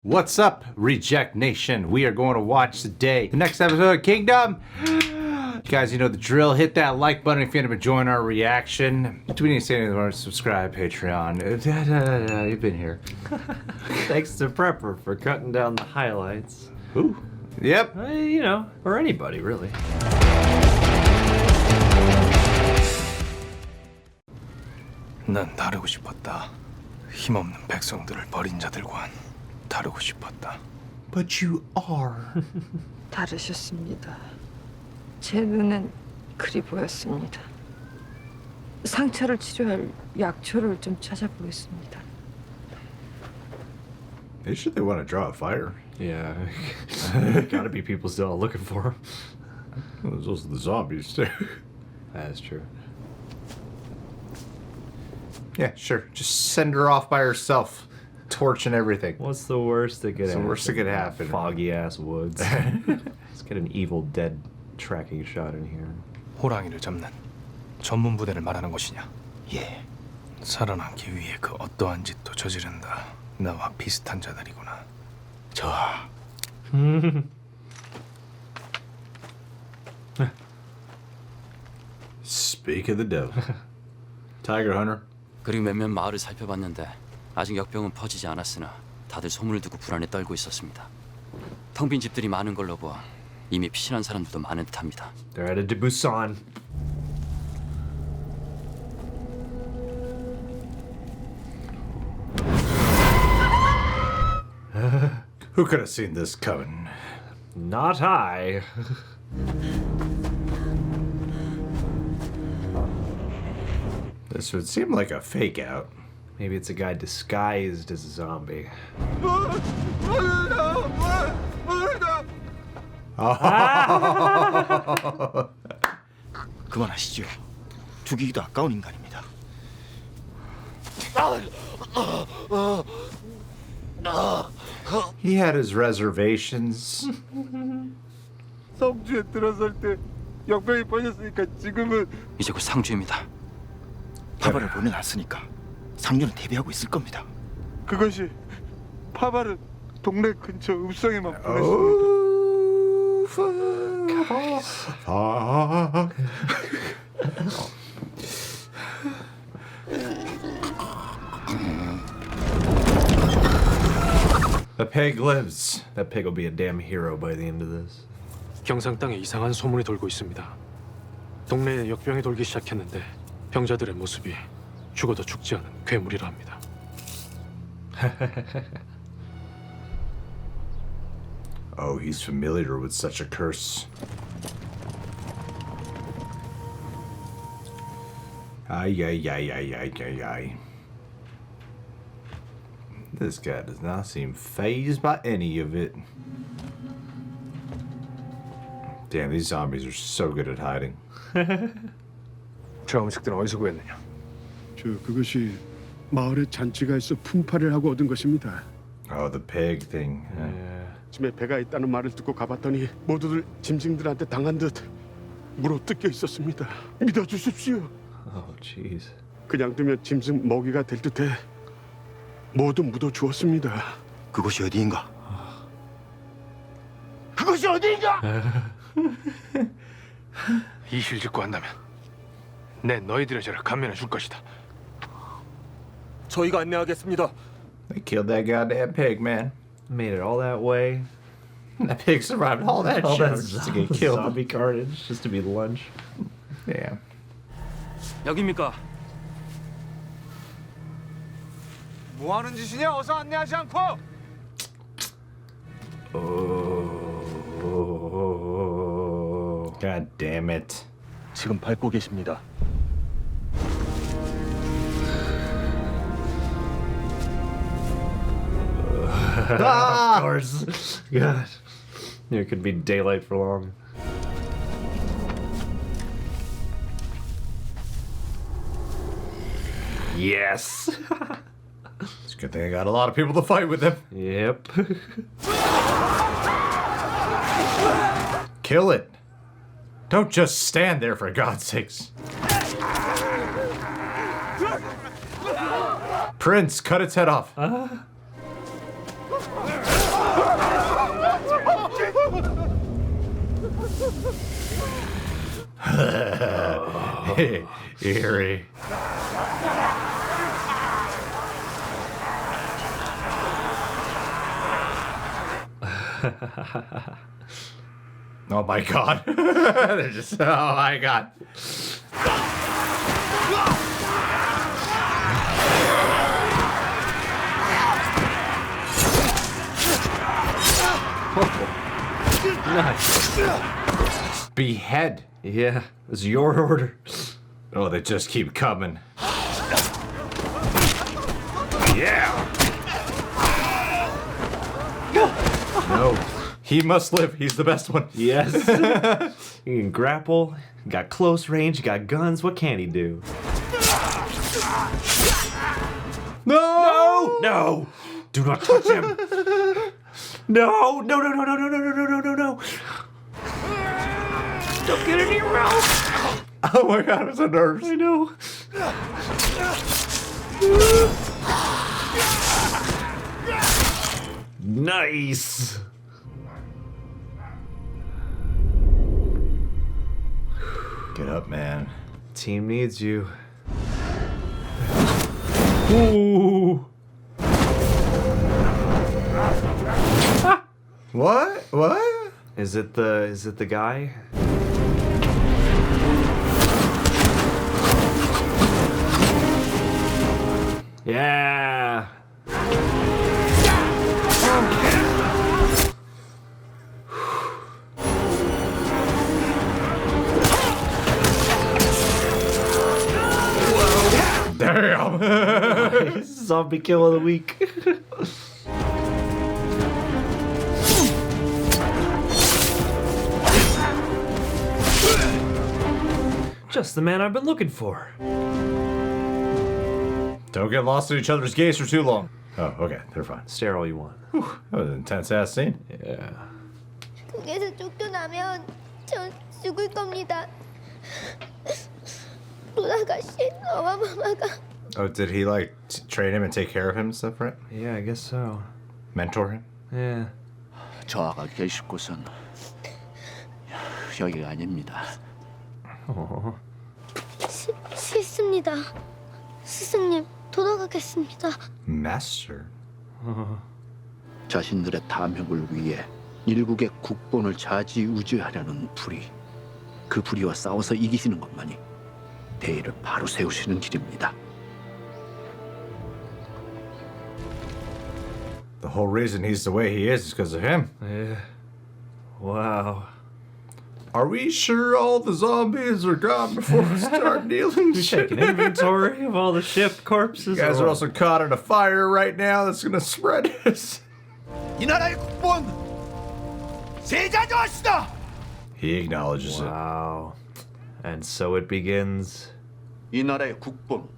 What's up, Reject Nation? We are going to watch today the next episode of Kingdom. You guys, you know the drill. Hit that like button if you end up enjoying our reaction. Do we need to say anything more? Subscribe, Patreon. You've been here. Thanks to Prepper for cutting down the highlights. Ooh. Yep. You know, or anybody, really. 난 다르고 싶었다. 힘없는 백성들을 버린 자들과는 다르고 싶었다. But you are. 다르셨습니다. 제 눈엔 그리 보였습니다. 상처를 치료할 약초를 좀 찾아보겠습니다. They sure they want to draw a fire. Yeah. Gotta be people still looking for him. Well, there's also the zombies too. That's true. Yeah, sure. Just send her off by herself. Torch and everything. What's the worst that could happen? The worst that could happen. Foggy ass woods. Let's get an Evil Dead tracking shot in here. 호랑이를 잡는 전문 부대를 말하는 것이냐? 예. 살아남기 위해 그 어떠한 짓도 저지른다. 나와 비슷한 자들이구나. 좋아. Speak of the devil. Tiger Hunter. 그리고 몇몇 마을을 살펴봤는데 아직 역병은 퍼지지 않았으나 다들 소문을 듣고 불안에 떨고 있었습니다. 텅 빈 집들이 많은 걸로 보아 이미 피신한 사람들도 많은 듯합니다. They're headed to Busan. Who could have seen this coming? Not I. This would seem like a fake out. Maybe it's a guy disguised as a zombie. 그만하시죠. 죽이기도 아까운 인간입니다. He had his reservations. 성주에 들어설 때 역병이 퍼졌으니까 지금은 이제 곧 상주입니다. 파바를 보내놨으니까 상류는 대비하고 있을 겁니다. 그것이 파바를 동네 근처 읍성에만 보냈습니다. Oh, fuck. The pig lives. That pig will be a damn hero by the end of this. 경상 땅에 이상한 소문이 돌고 있습니다. 동네에 역병이 돌기 시작했는데 병자들의 모습이 죽어도 죽지 않은 괴물이라 합니다. Oh, he's familiar with such a curse. Ay, ay, ay, ay, ay, ay, ay. This guy does not seem fazed by any of it. Damn, these zombies are so good at hiding. 저 음식들은 어디서 구했느냐? 그것이 마을에 잔치가 있어 품팔이를 하고 얻은 것입니다. Oh, the pig thing. 집에 배가 있다는 말을 듣고 가봤더니 모두들 짐승들한테 당한 듯 물어 뜯겨 있었습니다. 믿어주십시오. Oh, jeez. 그냥 두면 짐승 먹이가 될 듯해 모두 묻어 주었습니다. 그곳이 어디인가? 그것이 어디인가? 이실 짓고 한다면 내 너희들의 죄를 감면해 줄 것이다. 저희가 안내하겠습니다. They killed that goddamn pig, man. Made it all that way. That pig survived all that All shit that just to get killed. zombie carnage, just to be lunch. Yeah. 여기입니까? 뭐 하는 짓이냐? 어서 안내하지 않고. Oh, God damn it. 지금 밟고 계십니다. Of course. God. It could be daylight for long. Yes. It's a good thing I got a lot of people to fight with him. Yep. Kill it. Don't just stand there, for God's sakes. Prince, cut its head off. Eerie. Oh my god. They're just, oh my god. Nice. Behead. Yeah, it's your order. Oh, they just keep coming. Yeah. No. He must live. He's the best one. Yes. You can grapple, you got close range, you got guns. What can he do? No! No! Do not touch him! No! No, no, no, no, no, no, no, no, no, no, no! Don't get any rope! Oh my god, I'm so nervous. I know. Nice! Get up, man. Team needs you. Ooh. What? What? Is it the guy? Yeah. Damn. Zombie kill of the week. Just the man I've been looking for. Don't get lost in each other's gaze for too long. Oh, okay. They're fine. Stare all you want. That was an intense ass scene. Yeah. 북에서 쫓겨나면 전 죽을 겁니다. 돌아가신 어마마마가 Oh, did he like train him and take care of him and stuff, right? Yeah, I guess so. Mentor him? Yeah. 저 아가 계실 곳은 여기가 아닙니다. Oh. 싫습니다. 스승님, 돌아가겠습니다. Master. 자신들의 탐욕을 위해 일국의 국본을 좌지우지하려는 불의. 그 불의와 싸워서 이기시는 것만이 대의를 바로 세우시는 길입니다. The whole reason he's the way he is because of him. Yeah. Wow. Are we sure all the zombies are gone before we start dealing shit? Take an inventory of all the ship corpses. You guys are also caught in a fire right now that's gonna spread us. 이 나라의 국본 세자조하시다. He acknowledges Wow. And so it begins. 이 나라의 국본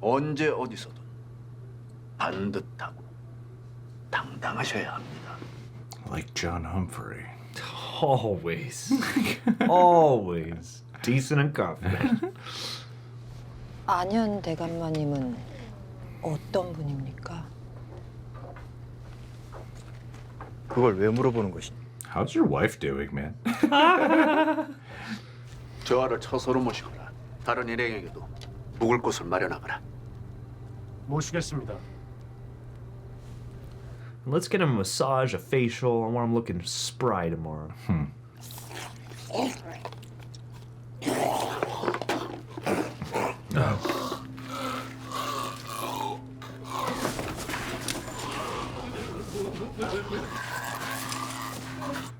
언제 어디서든 반듯하고 당당하셔야 합니다. it. Like John Humphrey. Always. Always. Decent and confident. 안현 대감마님은 어떤 분입니까? 그걸 왜 물어보는 것이냐? How's your wife doing, man? 저 아를 처서로 모시거라. 다른 일행에게도 묵을 곳을 마련하거라. 모시겠습니다. Let's get him a massage, a facial. I want him looking spry tomorrow.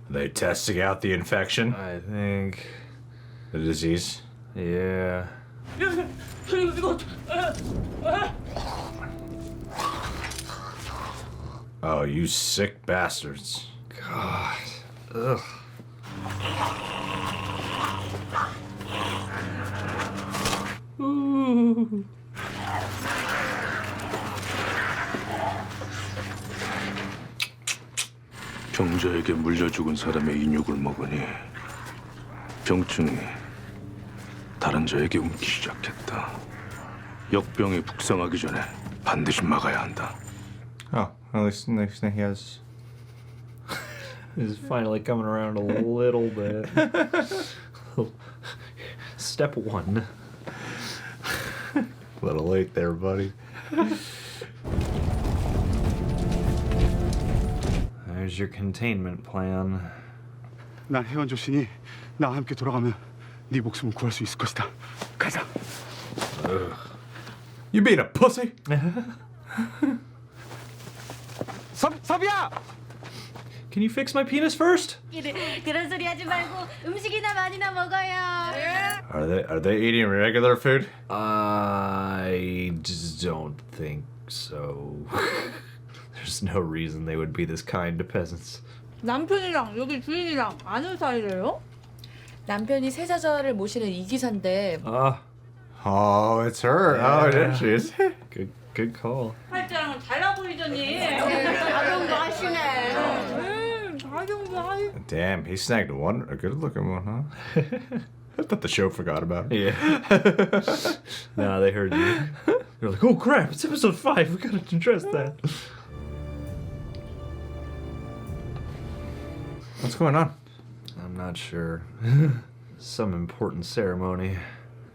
They testing out the infection, I think. the disease. Yeah. Oh, you sick bastards. God. Ugh. Ooh. 병자에게 물려 죽은 사람의 인육을 먹으니 병증이 다른 자에게 옮기 시작했다. 역병이 북상하기 전에 반드시 막아야 한다. Oh, at least he has is finally coming around a little bit. Step 1. A little late there, buddy. There's your containment plan. 난 혜원 조신이 나와 함께 돌아가면 네 목숨을 구할 수 있을 것이다. 가자. You being a pussy? 섭이야! Can you fix my penis first? 그런 소리 하지 말고 음식이나 많이나 먹어요. Are they eating regular food? I just don't think so. There's no reason they would be this kind to peasants. 남편이랑 여기 주인이랑 아는 사이래요? 남편이 세자자를 모시는 이기사인데 Oh, it's her. Oh, there she is. Good call. 팔자랑은 달라 보이더니. 자경도 하시네. 자경도 하시. Damn, he snagged a good-looking one, huh? I thought the show forgot about it. Yeah. Nah, they heard you. They're like, oh crap, it's episode 5. We gotta address that. What's going on? I'm not sure. Some important ceremony.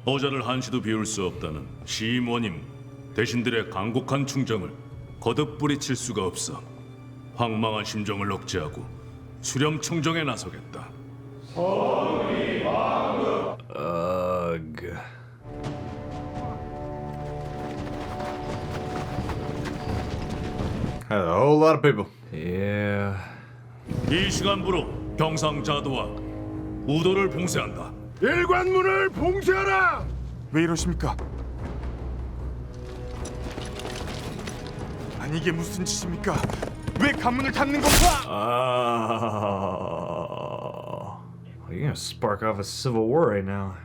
보좌를 한시도 비울 수 없다는 시임원임 대신들의 간곡한 충정을 거듭 뿌리칠 수가 없어 황망한 심정을 억제하고 수렴 청정에 나서겠다. Ugh. A whole lot of people. Yeah. 이 시간부로 경상자도와 우도를 봉쇄한다. 일관문을 봉쇄하라! 왜 이러십니까? 아니 이게 무슨 짓입니까? 왜 관문을 닫는 건가? You're gonna spark off a civil war right now.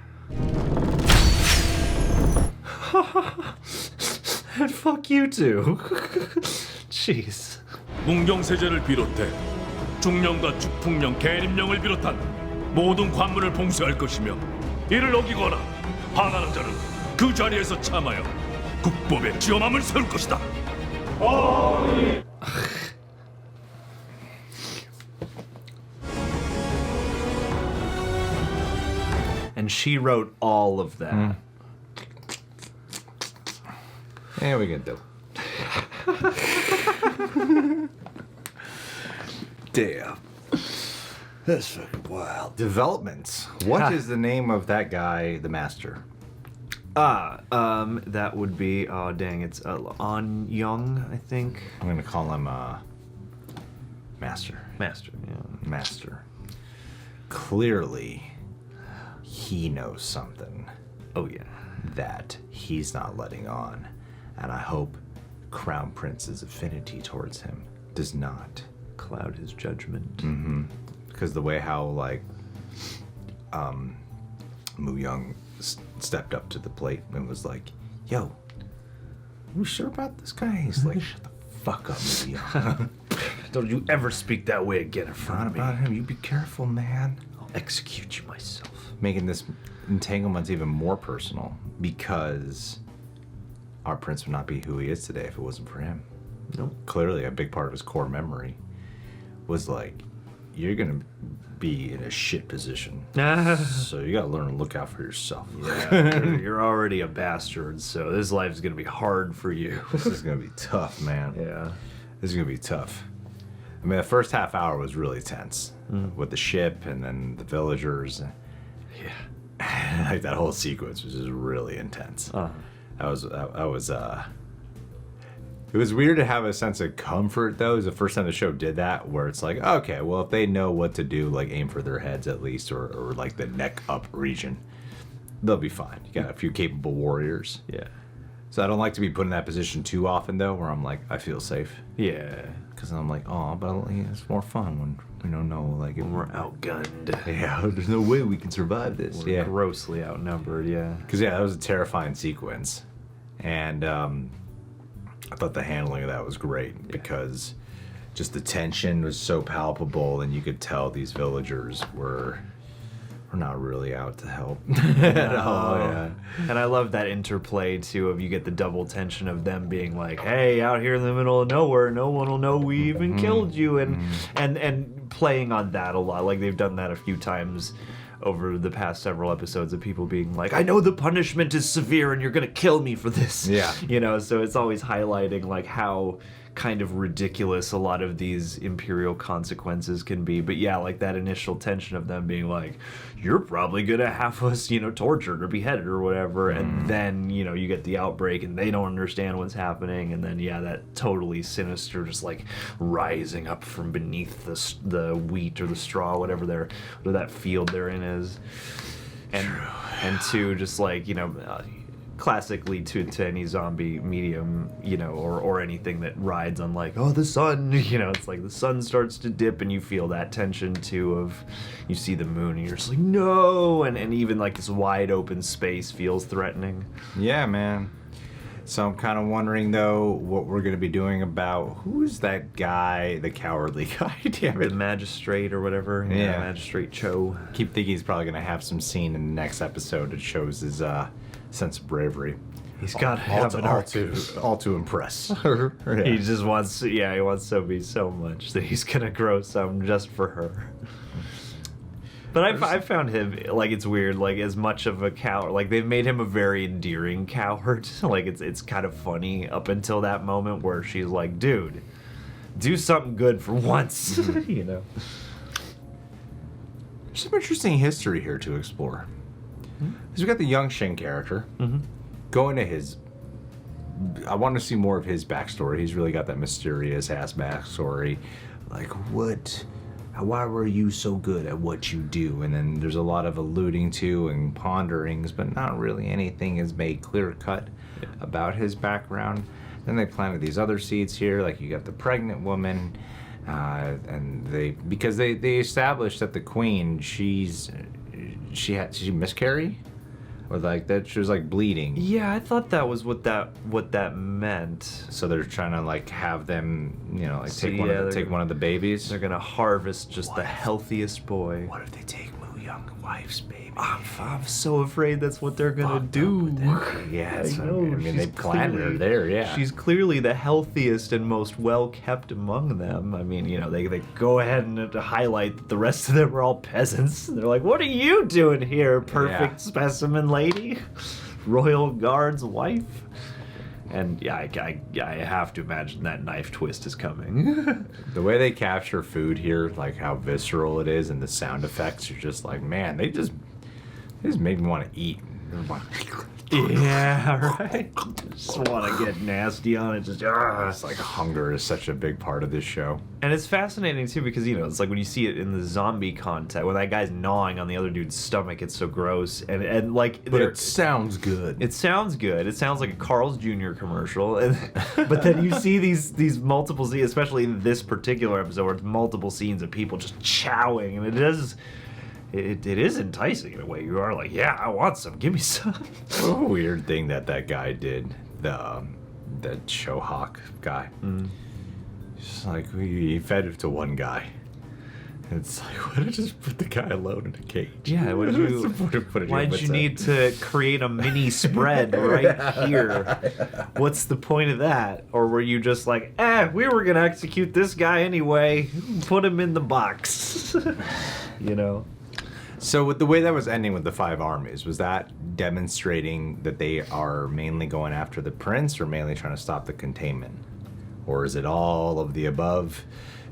And fuck you too. Jeez. 문경세제를 비롯해 중령과 축풍령, 계림령을 비롯한 모든 관문을 봉쇄할 것이며 이를 어기거나 반하는 자는 그 자리에서 참하여 국법에 지엄함을 세울 것이다. And she wrote all of that. Yeah, we can do. Damn. That's fucking wild. Developments. What is the name of that guy, the master? That would be, oh dang, it's Ahn Hyeon, I think. I'm gonna call him Master. Master, yeah. Master. Clearly, he knows something. Oh yeah. That he's not letting on. And I hope Crown Prince's affinity towards him does not cloud his judgment. Mm-hmm. Because the way how, like, Moo Young stepped up to the plate and was like, yo, you sure about this guy? He's like, shut the fuck up, Moo Young. Don't you ever speak that way again in front of me. Not about him. You be careful, man. I'll execute you myself. Making this entanglement even more personal because our prince would not be who he is today if it wasn't for him. Nope. Clearly, a big part of his core memory was like, you're gonna be in a shit position. So you gotta learn to look out for yourself. Yeah, you're already a bastard, so this life's gonna be hard for you. This is gonna be tough, man. Yeah. This is gonna be tough. I mean, the first half hour was really tense with the ship and then the villagers. Yeah. Like that whole sequence was just really intense. It was weird to have a sense of comfort, though. It was the first time the show did that, where it's like, okay, well, if they know what to do, like aim for their heads at least, or like the neck up region, they'll be fine. You got a few capable warriors. Yeah. So I don't like to be put in that position too often, though, where I'm like, I feel safe. Yeah. Because I'm like, oh, but it's more fun when we don't know, like, when we're outgunned. Yeah, there's no way we can survive this. We're grossly outnumbered, yeah. Because, yeah, that was a terrifying sequence. And, I thought the handling of that was great because just the tension was so palpable and you could tell these villagers were we're not really out to help. Yeah. And I love that interplay too of you get the double tension of them being like, hey, out here in the middle of nowhere, no one will know we even killed you, and playing on that a lot. Like they've done that a few times over the past several episodes of people being like, I know the punishment is severe and you're gonna kill me for this. Yeah. You know, so it's always highlighting like how kind of ridiculous a lot of these imperial consequences can be. But yeah, like that initial tension of them being like, you're probably gonna have us, you know, tortured or beheaded or whatever, and then, you know, you get the outbreak and they don't understand what's happening, and then yeah, that totally sinister just like rising up from beneath the wheat or the straw, whatever that field they're in is. And two, just like, you know, classically to any zombie medium, you know, or anything that rides on like, oh, the sun, you know, it's like the sun starts to dip and you feel that tension too of, you see the moon and you're just like, no, and even like this wide open space feels threatening. Yeah, man. So I'm kind of wondering though what we're going to be doing about, who's that guy, the cowardly guy? Damn it. The magistrate or whatever. Yeah. Magistrate Cho. Keep thinking he's probably going to have some scene in the next episode that shows his sense of bravery. He's got to all have an arc. all to impress. Yeah. He just wants, he wants Seo-bi so much that he's gonna grow some just for her. But I found him, like, it's weird, like, as much of a coward, like, they've made him a very endearing coward. Like, it's kind of funny up until that moment where she's like, dude, do something good for once, you know? There's some interesting history here to explore. Because we got the young Shin character going to his. I want to see more of his backstory. He's really got that mysterious ass backstory. Like, what? Why were you so good at what you do? And then there's a lot of alluding to and ponderings, but not really anything is made clear cut about his background. Then they planted these other seeds here, like you got the pregnant woman, and they established that the queen, she miscarry, or like that she was like bleeding. Yeah, I thought that was what that meant. So they're trying to like have them, you know, like So, take one of the babies. They're gonna harvest just the healthiest boy. What if they take Moo Young wife's baby? I'm so afraid that's what they're gonna do. Yeah, I know. I mean, they planted her there. Yeah, she's clearly the healthiest and most well kept among them. I mean, you know, they go ahead and highlight that the rest of them are all peasants. They're like, what are you doing here, perfect specimen lady, royal guard's wife? And yeah, I have to imagine that knife twist is coming. The way they capture food here, like how visceral it is, and the sound effects are just like, man, they just made me want to eat. Yeah, right. Just want to get nasty on it. Just it's like hunger is such a big part of this show. And it's fascinating too because, you know, it's like when you see it in the zombie context, when that guy's gnawing on the other dude's stomach, it's so gross. And like, but it sounds good. It sounds good. It sounds like a Carl's Jr. commercial. But then you see these multiple scenes, especially in this particular episode, where it's multiple scenes of people just chowing, and it is enticing in a way. You are like, yeah, I want some. Give me some. What a weird thing that guy did. The Shohawk guy. Just like he fed it to one guy. It's like, why don't you just put the guy alone in a cage? Yeah, why'd you need to create a mini spread right here? What's the point of that? Or were you just like, we were gonna execute this guy anyway. Put him in the box. You know? So with the way that was ending with the 5 armies, was that demonstrating that they are mainly going after the prince, or mainly trying to stop the containment? Or is it all of the above,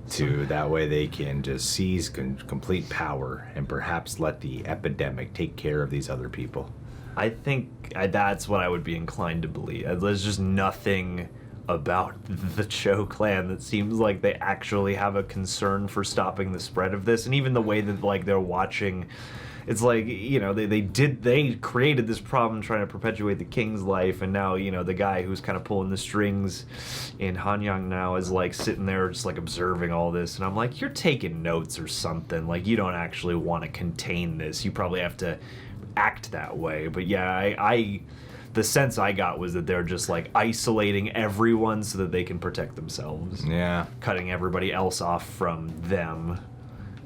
to that way they can just seize complete power and perhaps let the epidemic take care of these other people? I think that's what I would be inclined to believe. There's just nothing about the Cho clan that seems like they actually have a concern for stopping the spread of this. And even the way that like they're watching, it's like, you know, they created this problem trying to perpetuate the king's life, and now, you know, the guy who's kind of pulling the strings in Hanyang now is like sitting there just like observing all this, and I'm like, you're taking notes or something. Like, you don't actually want to contain this. You probably have to act that way. But yeah, the sense I got was that they're just like isolating everyone so that they can protect themselves. Yeah. Cutting everybody else off from them,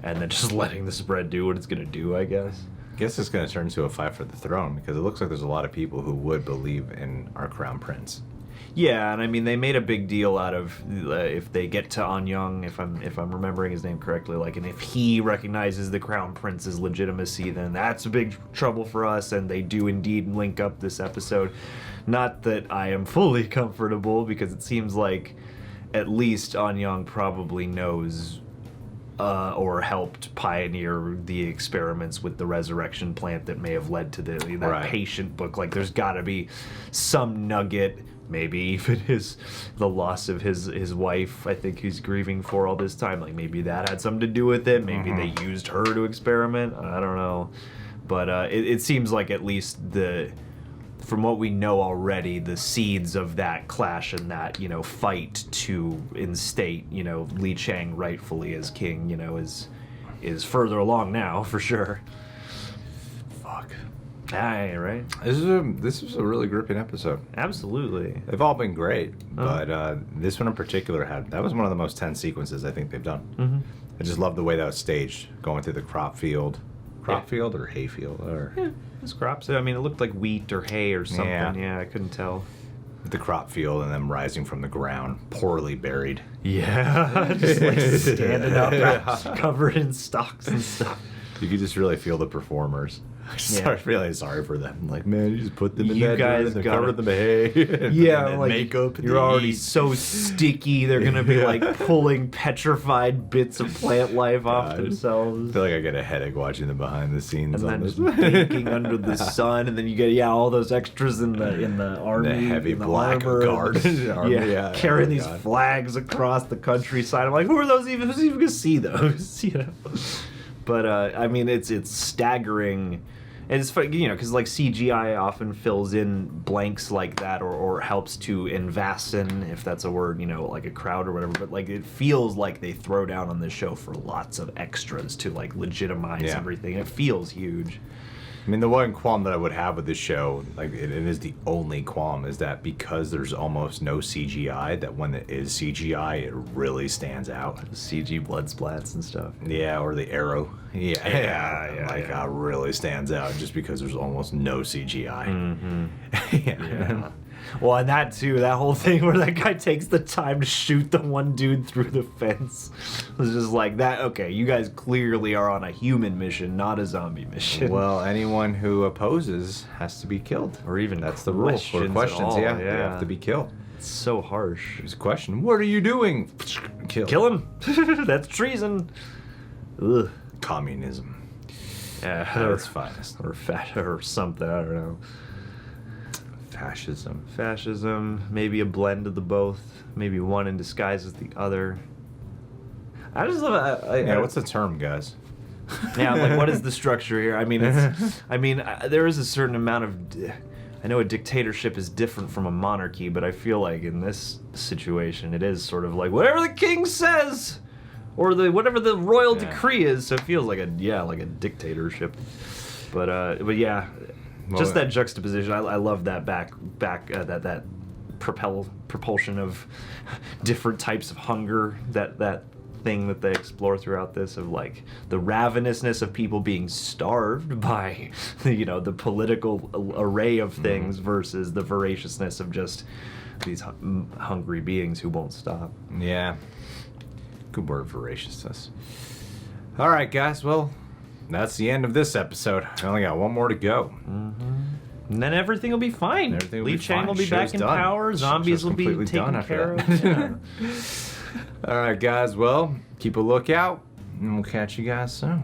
and then just letting the spread do what it's gonna do, I guess. I guess it's going to turn into a fight for the throne because it looks like there's a lot of people who would believe in our crown prince. Yeah, and I mean they made a big deal out of if they get to Ahn Hyeon, if I'm remembering his name correctly, like, and if he recognizes the crown prince's legitimacy, then that's a big trouble for us. And they do indeed link up this episode. Not that I am fully comfortable, because it seems like at least Ahn Hyeon probably knows or helped pioneer the experiments with the resurrection plant that may have led to that patient book. Like, there's got to be some nugget. Maybe even the loss of his wife, I think he's grieving for all this time. Like, maybe that had something to do with it. Maybe they used her to experiment. I don't know. But it seems like at least from what we know already, the seeds of that clash and that, fight to instate, Li Chang rightfully as king, is further along now, for sure. Fuck. Aye, right? This was a really gripping episode. Absolutely. They've all been great, but this one in particular that was one of the most tense sequences I think they've done. Mm-hmm. I just love the way that was staged, going through the crop field. Field or hay field? Yeah, it was crops. I mean, it looked like wheat or hay or something. Yeah, I couldn't tell. The crop field and them rising from the ground, poorly buried. Yeah, just like standing up, covered in stalks and stuff. You could just really feel the performers. I started feeling sorry for them. Like, man, you just put them in that guys and cover them in hay. Yeah, like makeup. You're already so sticky. They're gonna be like pulling petrified bits of plant life off themselves. I feel like I get a headache watching them behind the scenes. And then just baking under the sun, and then you get all those extras in the army, the heavy in the black armor, guard, carrying these flags across the countryside. I'm like, who are those even? Who's even gonna see those? But I mean, it's staggering. And it's funny, because like CGI often fills in blanks like that, or helps to envasten, if that's a word, like a crowd or whatever. But like it feels like they throw down on this show for lots of extras to like legitimize everything. It feels huge. I mean, the one qualm that I would have with this show, like it is the only qualm, is that because there's almost no CGI, that when it is CGI, it really stands out. CG blood splats and stuff. Yeah, or the arrow. Yeah, really stands out just because there's almost no CGI. Mm-hmm. Yeah. Well, and that too, that whole thing where that guy takes the time to shoot the one dude through the fence was just like that. Okay, you guys clearly are on a human mission, not a zombie mission. Well, anyone who opposes has to be killed, or even that's the rule for questions. They have to be killed. It's so harsh. There's a question. What are you doing? Kill him. That's treason. Ugh. Communism. Yeah, that's finest. Or something. I don't know. Fascism, maybe a blend of the both, maybe one in disguise as the other. I just love what's the term, guys? Yeah, like, what is the structure here? I mean, there is a certain amount of. I know a dictatorship is different from a monarchy, but I feel like in this situation, it is sort of like whatever the king says, or whatever the royal decree is. So it feels like a dictatorship. But yeah. Just that juxtaposition, I love that that propulsion of different types of hunger, that thing that they explore throughout this, of like the ravenousness of people being starved by the political array of things versus the voraciousness of just these hungry beings who won't stop. Yeah, good word, voraciousness. All right, guys, well, that's the end of this episode. I only got one more to go. Mm-hmm. And then everything will be fine. Li Chang will be back in power. Zombies will be taken care of. Yeah. All right, guys. Well, keep a lookout, and we'll catch you guys soon.